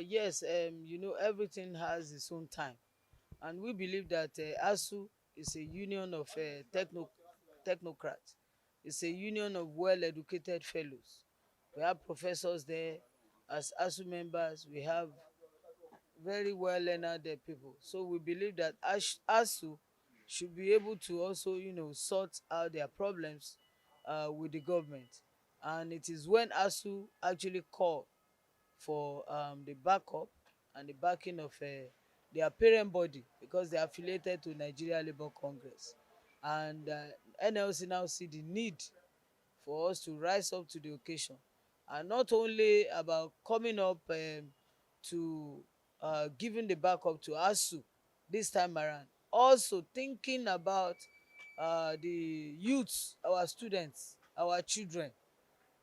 Yes, everything has its own time, and we believe that ASUU is a union of technocrats. It's a union of well-educated fellows. We have professors there. As ASUU members, we have very well learned people. So we believe that ASUU should be able to also, sort out their problems with the government. And it is when ASUU actually call for the backup and the backing of their parent body, because they are affiliated to Nigeria Labour Congress. And NLC now see the need for us to rise up to the occasion, and not only about coming up to giving the backup to ASUU this time around, also thinking about the youths, our students, our children,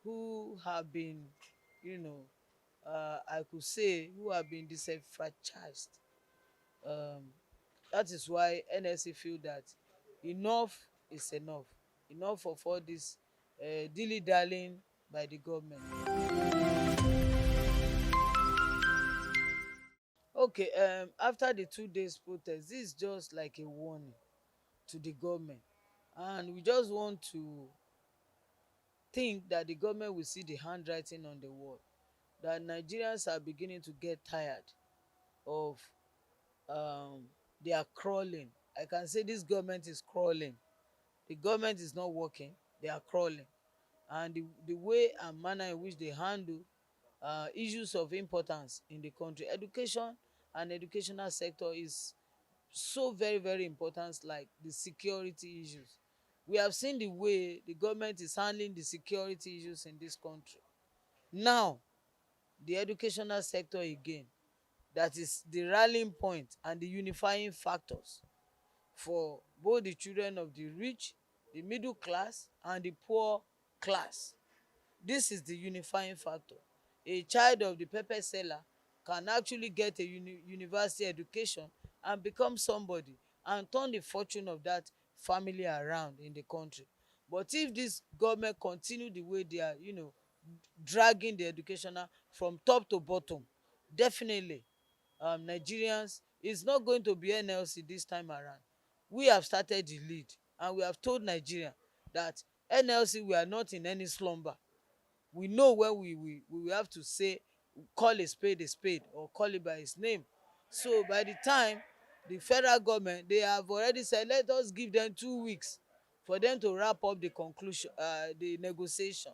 who have been, you know, I could say, who have been disenfranchised. Um, that is why NLC feel that enough is enough. Enough of all this dilly-dallying by the government. Okay, after the 2 days protest, this is just like a warning to the government. And we just want to think that the government will see the handwriting on the wall, that Nigerians are beginning to get tired of um, their crawling. I can say this government is crawling. The government is not working, they are crawling. And the way and manner in which they handle issues of importance in the country, education and educational sector is so very very important, like the security issues. We have seen the way the government is handling the security issues in this country. Now the educational sector again, that is the rallying point and the unifying factors for both the children of the rich, the middle class and the poor class. This is the unifying factor. A child of the pepper seller can actually get a university education and become somebody and turn the fortune of that family around in the country. But if this government continue the way they are, dragging the educational from top to bottom, definitely Nigerians, is not going to be NLC this time around. We have started the lead, and we have told Nigeria that NLC, we are not in any slumber. We know when we have to say, call a spade, or call it by its name. So by the time the federal government, they have already said, let us give them 2 weeks for them to wrap up the conclusion, the negotiation.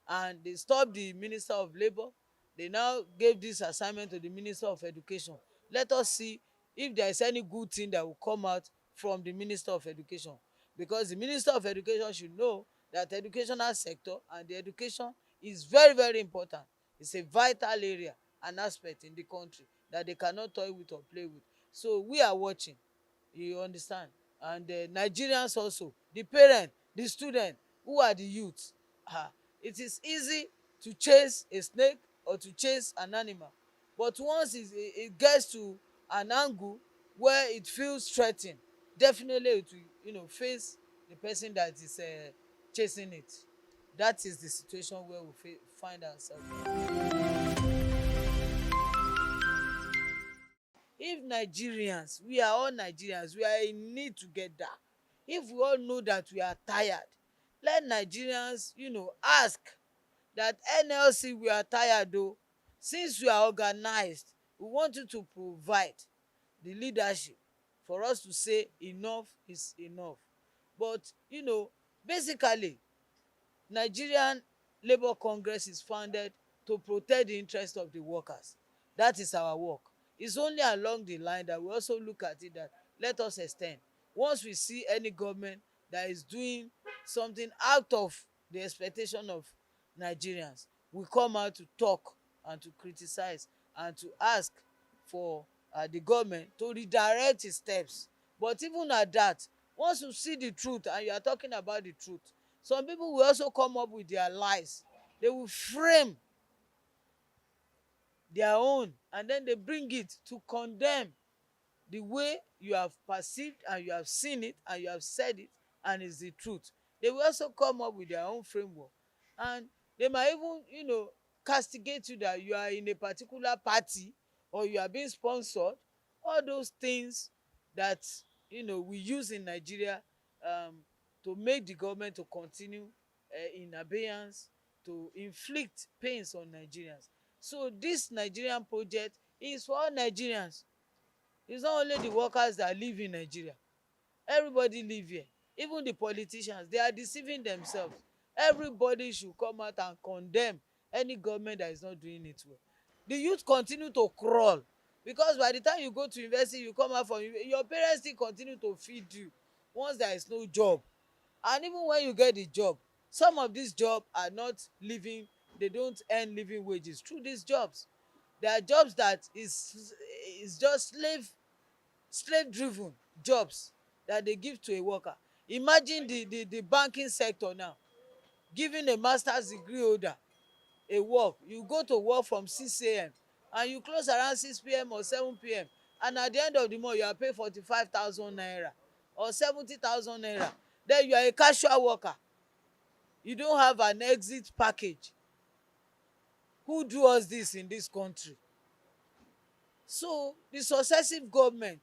And they stopped the Minister of Labour. They now gave this assignment to the Minister of Education. Let us see if there is any good thing that will come out from the Minister of Education, because the Minister of Education should know that educational sector and the education is very very important. It's a vital area and aspect in the country that they cannot toy with or play with. So we are watching, you understand. And Nigerians also, the parent, the student, who are the youths. It is easy to chase a snake or to chase an animal, but once it gets to an angle where it feels threatened, definitely it will, face the person that is chasing it. That is the situation where we find ourselves. If Nigerians, we are all Nigerians, we are in need together. If we all know that we are tired, let Nigerians, ask that NLC, we are tired though. Since we are organized, we want you to provide the leadership for us to say enough is enough. But basically, Nigerian Labour Congress is founded to protect the interest of the workers. That is our work. It's only along the line that we also look at it that let us extend. Once we see any government that is doing something out of the expectation of Nigerians, we come out to talk and to criticize and to ask for the government to redirect its steps. But even at that, once you see the truth and you are talking about the truth, some people will also come up with their lies. They will frame their own, and then they bring it to condemn the way you have perceived and you have seen it and you have said it and it's the truth. They will also come up with their own framework, and they might even castigate you that you are in a particular party or you are being sponsored. All those things that we use in Nigeria, um, to make the government to continue in abeyance, to inflict pains on Nigerians. So this Nigerian project is for all Nigerians. It's not only the workers that live in Nigeria. Everybody live here. Even the politicians, they are deceiving themselves. Everybody should come out and condemn any government that is not doing it well. The youth continue to crawl, because by the time you go to university, you come out from your parents still continue to feed you once there is no job. And even when you get the job, some of these jobs are not living, they don't earn living wages through these jobs. There are jobs that is just slave driven jobs that they give to a worker. Imagine the banking sector now, giving a master's degree holder a work. You go to work from 6 a.m. and you close around 6 p.m. or 7 p.m, and at the end of the month you are paid 45,000 naira or 70,000 naira. Then you are a casual worker, you don't have an exit package. Who do us this in this country? So the successive government,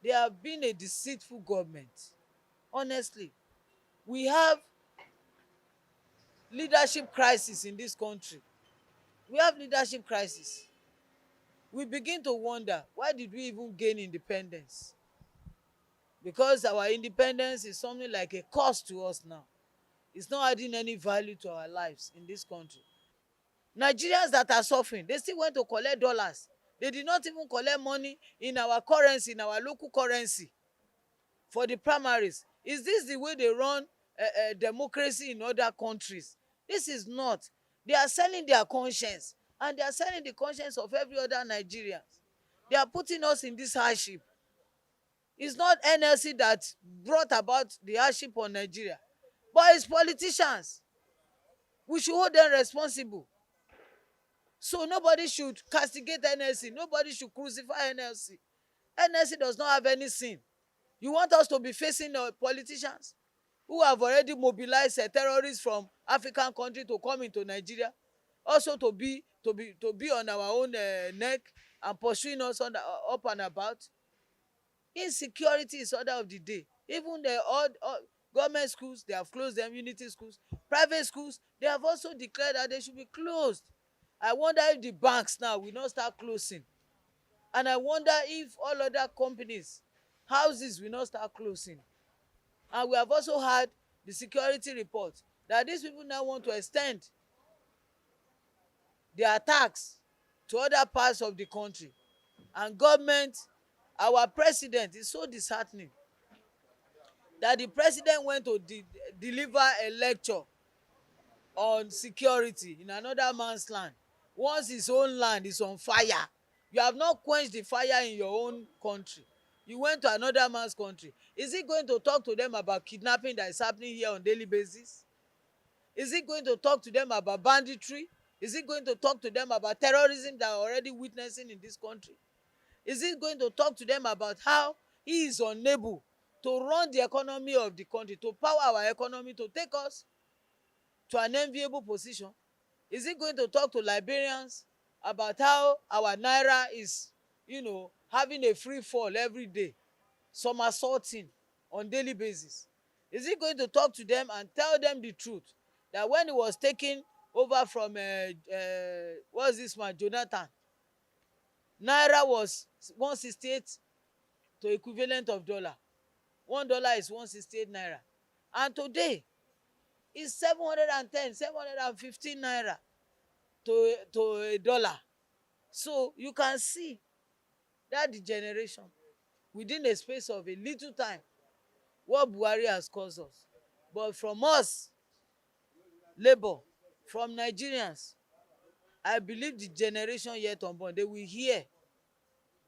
they have been a deceitful government. Honestly, we have leadership crisis in this country. We have leadership crisis. We begin to wonder, why did we even gain independence? Because our independence is something like a cost to us now. It's not adding any value to our lives in this country. Nigerians that are suffering, they still went to collect dollars. They did not even collect money in our currency, in our local currency, for the primaries. Is this the way they run democracy in other countries? This is not. They are selling their conscience, and they are selling the conscience of every other Nigerians. They are putting us in this hardship. It's not NLC that brought about the hardship on Nigeria, but it's politicians. We should hold them responsible. So nobody should castigate NLC. Nobody should crucify NLC. NLC does not have any sin. You want us to be facing politicians who have already mobilized terrorists from African country to come into Nigeria, also to be on our own neck and pursuing us up and about? Insecurity is order of the day. Even the all government schools, they have closed them. Unity schools, private schools, they have also declared that they should be closed. I wonder if the banks now will not start closing, and I wonder if all other companies, houses will not start closing. And we have also had the security report that these people now want to extend their attacks to other parts of the country. And government, our president, is so disheartening that the president went to deliver a lecture on security in another man's land, once his own land is on fire. You have not quenched the fire in your own country, you went to another man's country. Is he going to talk to them about kidnapping that is happening here on daily basis? Is he going to talk to them about banditry? Is he going to talk to them about terrorism that are already witnessing in this country? Is he going to talk to them about how he is unable to run the economy of the country, to power our economy, to take us to an enviable position? Is he going to talk to Liberians about how our naira is, having a free fall every day, somersaulting on daily basis? Is he going to talk to them and tell them the truth, that when he was taking over from what's this man, Jonathan, naira was 168 to equivalent of dollar. $1 is 168 naira, and today is 710, 715 naira to a dollar. So you can see that degeneration within a space of a little time, what Buhari has caused us. But from us, Labour, from Nigerians, I believe the generation yet unborn, they will hear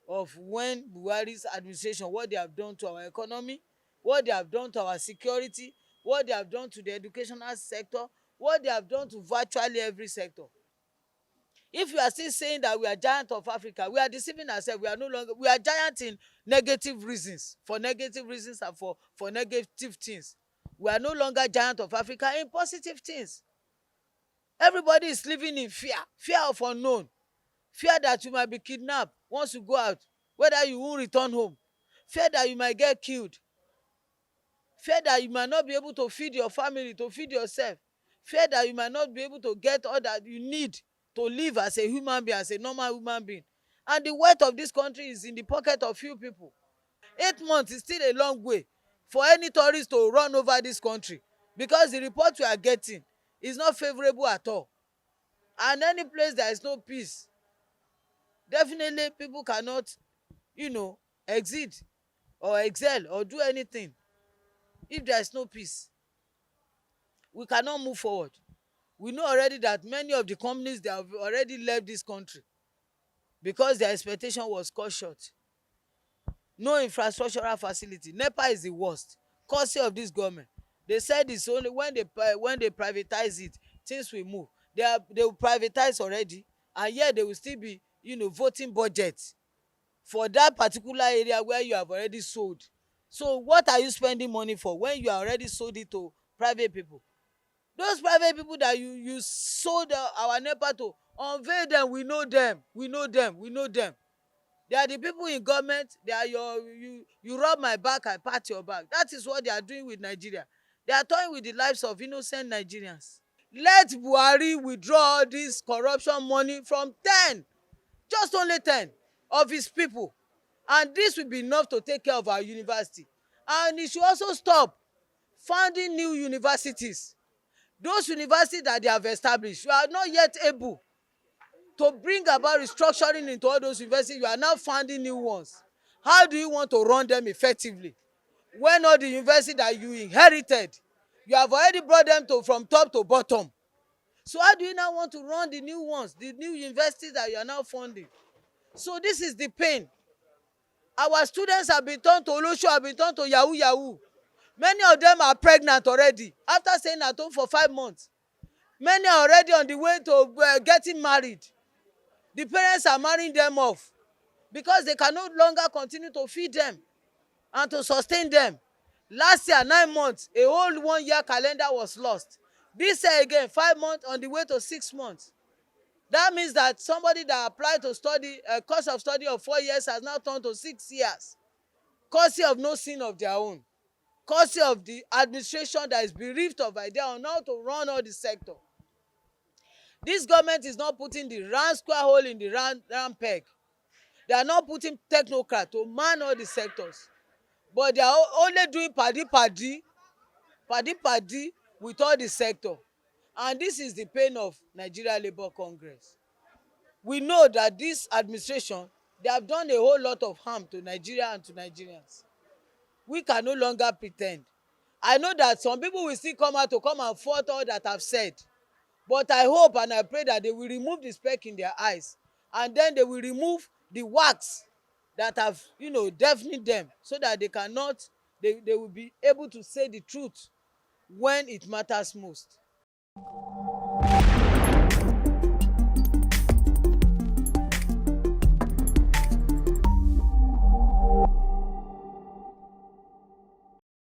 of when Buhari's administration, what they have done to our economy, what they have done to our security, what they have done to the educational sector, what they have done to virtually every sector. If we are still saying that we are giant of Africa, we are deceiving ourselves. We are no longer, we are giant in negative reasons, for negative reasons, and for negative things. We are no longer giant of Africa in positive things. Everybody is living in fear of unknown. fear that you might be kidnapped once you go out, whether you won't return home, fear that you might get killed, fear that you might not be able to feed your family, to feed yourself, fear that you might not be able to get all that you need to live as a human being, as a normal human being. And the wealth of this country is in the pocket of few people. 8 months is still a long way for any tourist to run over this country, because the report we are getting is not favorable at all. And any place there is no peace, definitely people cannot, exceed or excel or do anything. If there is no peace, we cannot move forward. We know already that many of the companies, they have already left this country because their expectation was cut short. No infrastructural facility. NEPA is the worst courtesy of this government. They said it's only when they privatize it, things will move. They will privatize already, and yet they will still be, voting budget for that particular area where you have already sold. So what are you spending money for when you are already sold it to private people? Those private people that you sold our NEPA to, unveil them. We know them, we know them, we know them. They are the people in government. They are you rub my back, I pat your back. That is what they are doing with Nigeria. They are toying with the lives of innocent Nigerians. Let Buhari withdraw this corruption money from 10, just only 10 of his people, and this will be enough to take care of our university. And he should also stop funding new universities. Those universities that they have established, you are not yet able to bring about restructuring into all those universities. You are now funding new ones. How do you want to run them effectively when all the universities that you inherited, you have already brought them to from top to bottom? So how do you now want to run the new ones, the new universities that you are now funding? So this is the pain. Our students have been turned to olosho, have been turned to yahoo yahoo. Many of them are pregnant already after staying at home for 5 months. Many are already on the way to getting married. The parents are marrying them off because they can no longer continue to feed them and to sustain them. Last year, 9 months, a whole 1 year calendar was lost. This year again, 5 months on the way to 6 months. That means that somebody that applied to study a course of study of 4 years has now turned to 6 years. Courtesy of no sin of their own. Courtesy of the administration that is bereft of idea on how to run all the sector. This government is not putting the round square hole in the round peg. They are not putting technocrats to man all the sectors, but they are only doing padi with all the sector. And this is the pain of Nigeria Labour Congress. We know that this administration, they have done a whole lot of harm to Nigeria and to Nigerians. We can no longer pretend. I know that some people will still come out to come and fault all that I've said, but I hope and I pray that they will remove the speck in their eyes, and then they will remove the wax that have deafened them, so that they cannot they will be able to say the truth when it matters most.